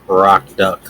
Rock Duck.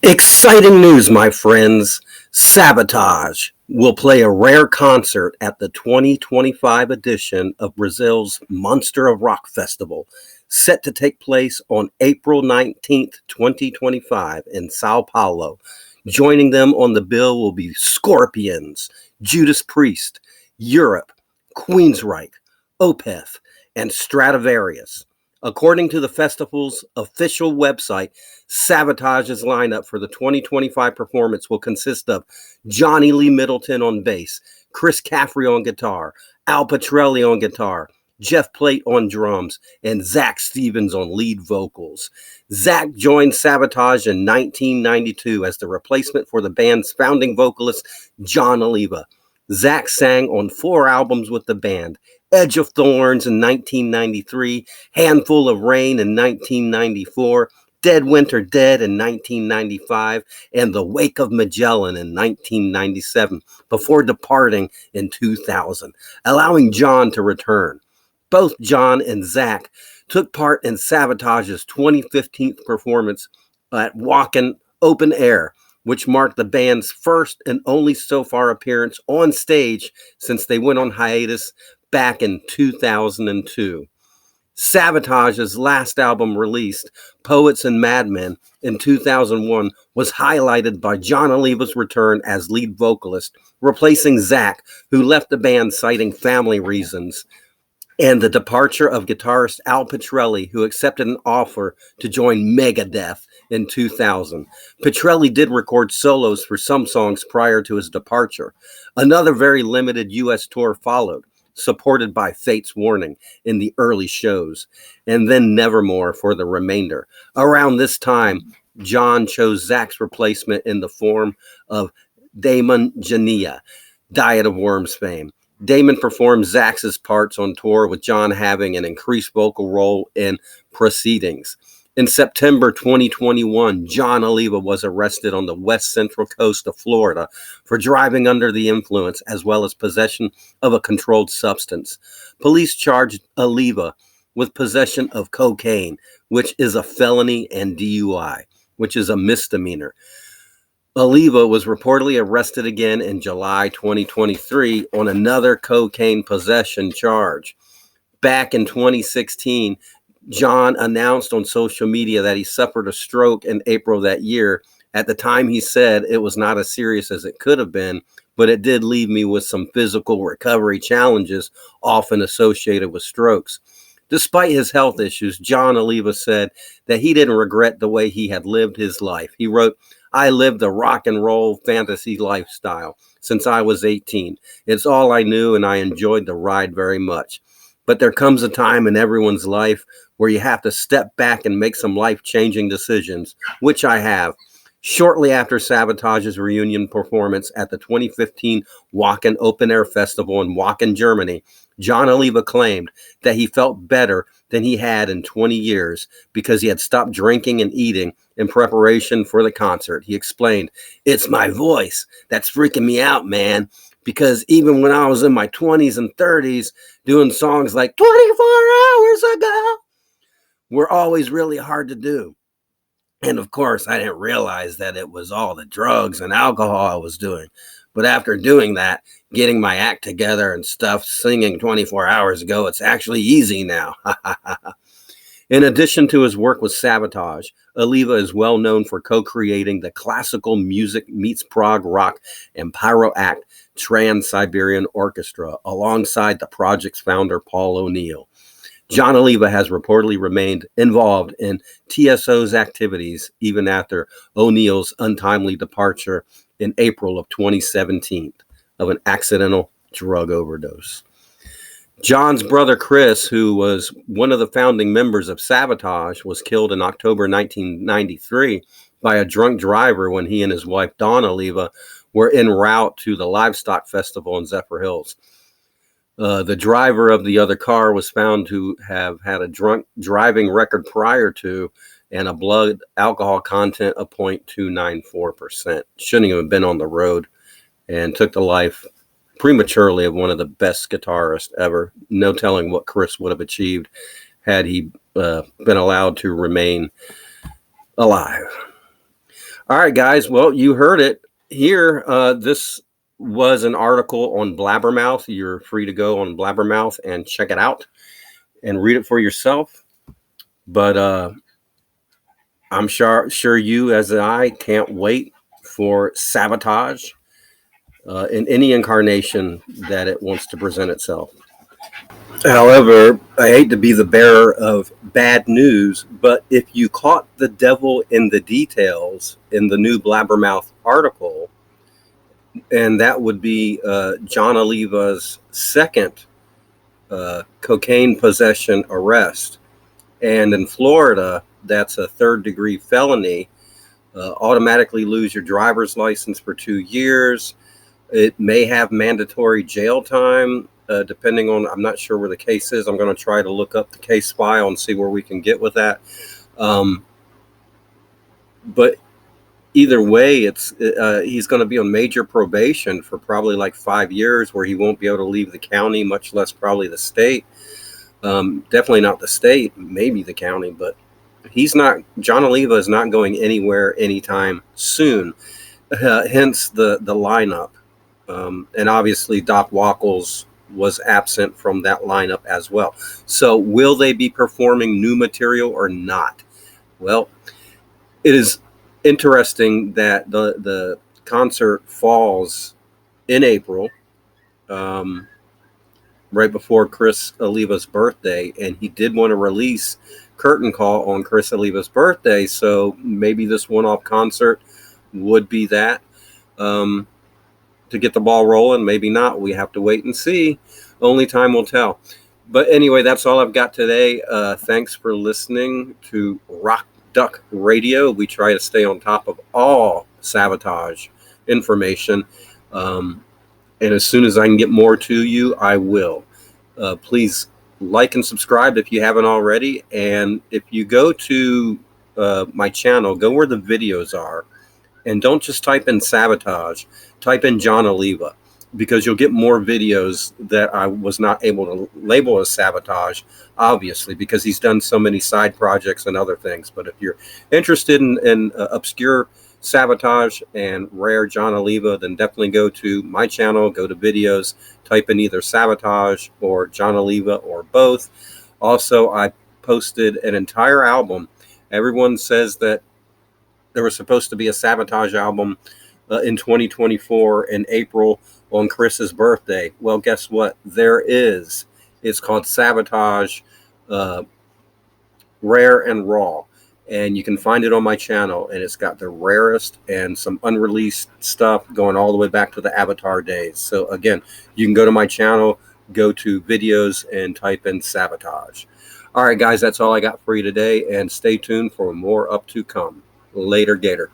Exciting news, my friends. Savatage will play a rare concert at the 2025 edition of Brazil's Monster of Rock Festival, set to take place on April 19th, 2025 in Sao Paulo. Joining them on the bill will be Scorpions, Judas Priest, Europe, Queensryche, Opeth, and Stradivarius. According to the festival's official website, Savatage's lineup for the 2025 performance will consist of Johnny Lee Middleton on bass, Chris Caffrey on guitar, Al Pitrelli on guitar, Jeff Plate on drums, and Zach Stevens on lead vocals. Zach joined Savatage in 1992 as the replacement for the band's founding vocalist, Jon Oliva. Zach sang on 4 albums with the band: Edge of Thorns in 1993, Handful of Rain in 1994, Dead Winter Dead in 1995, and The Wake of Magellan in 1997, before departing in 2000, allowing Jon to return. Both Jon and Zach took part in Savatage's 2015 performance at Wacken Open Air, which marked the band's first and only so far appearance on stage since they went on hiatus back in 2002. Savatage's last album, released, Poets and Madmen, in 2001, was highlighted by Jon Oliva's return as lead vocalist, replacing Zach, who left the band citing family reasons, and the departure of guitarist Al Pitrelli, who accepted an offer to join Megadeth in 2000. Pitrelli did record solos for some songs prior to his departure. Another very limited U.S. tour followed, supported by Fate's Warning in the early shows, and then Nevermore for the remainder. Around this time, Jon chose Zach's replacement in the form of Damon Jania, Diet of Worms fame. Damon performed Zach's parts on tour, with Jon having an increased vocal role in proceedings. In September 2021, Jon Oliva was arrested on the west central coast of Florida for driving under the influence, as well as possession of a controlled substance. Police charged Oliva with possession of cocaine, which is a felony, and DUI, which is a misdemeanor. Oliva was reportedly arrested again in July 2023 on another cocaine possession charge. Back in 2016, Jon announced on social media that he suffered a stroke in April that year. At the time, he said it was not as serious as it could have been, but it did leave me with some physical recovery challenges often associated with strokes. Despite his health issues, Jon Oliva said that he didn't regret the way he had lived his life. He wrote, "I lived a rock and roll fantasy lifestyle since I was 18. It's all I knew, and I enjoyed the ride very much. But there comes a time in everyone's life where you have to step back and make some life-changing decisions, which I have." Shortly after Savatage's reunion performance at the 2015 Wacken Open Air Festival in Wacken, Germany, Jon Oliva claimed that he felt better than he had in 20 years because he had stopped drinking and eating in preparation for the concert. He explained, "It's my voice that's freaking me out, man, because even when I was in my 20s and 30s doing songs like 24 hours ago were always really hard to do. And of course, I didn't realize that it was all the drugs and alcohol I was doing. But after doing that, getting my act together and stuff, singing 24 hours ago, it's actually easy now." In addition to his work with Savatage, Oliva is well known for co-creating the classical music meets prog rock and pyro act Trans-Siberian Orchestra alongside the project's founder, Paul O'Neill. Jon Oliva has reportedly remained involved in TSO's activities even after O'Neill's untimely departure in April of 2017 of an accidental drug overdose. Jon's brother Chris, who was one of the founding members of Savatage, was killed in October 1993 by a drunk driver when he and his wife Dawn Oliva were en route to the Livestock Festival in Zephyr Hills. The driver of the other car was found to have had a drunk driving record prior to and a blood alcohol content of 0.294%. Shouldn't have been on the road, and took the life prematurely of one of the best guitarists ever. No telling what Chris would have achieved had he been allowed to remain alive. All right, guys. Well, you heard it here. This was an article on Blabbermouth. You're free to go on Blabbermouth and check it out and read it for yourself. But I'm sure you, as I, can't wait for Savatage in any incarnation that it wants to present itself. However, I hate to be the bearer of bad news, but if you caught the devil in the details in the new Blabbermouth article, and that would be John Oliva's second cocaine possession arrest. And in Florida, that's a third-degree felony. Automatically lose your driver's license for 2 years. It may have mandatory jail time, depending on, I'm not sure where the case is. I'm going to try to look up the case file and see where we can get with that. But either way, he's going to be on major probation for probably like 5 years, where he won't be able to leave the county, much less probably the state. Definitely not the state, maybe the county, but John Oliva is not going anywhere anytime soon. Hence the lineup. And obviously Doc Wackles was absent from that lineup as well. So will they be performing new material or not? Well, it is interesting that the concert falls in April, right before Chris Oliva's birthday, and he did want to release Curtain Call on Chris Oliva's birthday, so maybe this one-off concert would be that to get the ball rolling. Maybe not. We have to wait and see. Only time will tell. But anyway, that's all I've got today. Thanks for listening to Rock Duck Radio. We try to stay on top of all Savatage information. And as soon as I can get more to you, I will. Please like and subscribe if you haven't already. And if you go to my channel, go where the videos are. And don't just type in Savatage. Type in John Oliva, because you'll get more videos that I was not able to label as Savatage, obviously, because he's done so many side projects and other things. But if you're interested in obscure Savatage and rare John Oliva, then definitely go to my channel, go to videos, type in either Savatage or John Oliva or both. Also, I posted an entire album. Everyone says that there was supposed to be a Savatage album in 2024 in April on Chris's birthday. Well, guess what? There is. It's called Savatage Rare and Raw. And you can find it on my channel. And it's got the rarest and some unreleased stuff going all the way back to the Avatar days. So again, you can go to my channel, go to videos, and type in Savatage. All right, guys, that's all I got for you today. And stay tuned for more up to come. Later, Gator.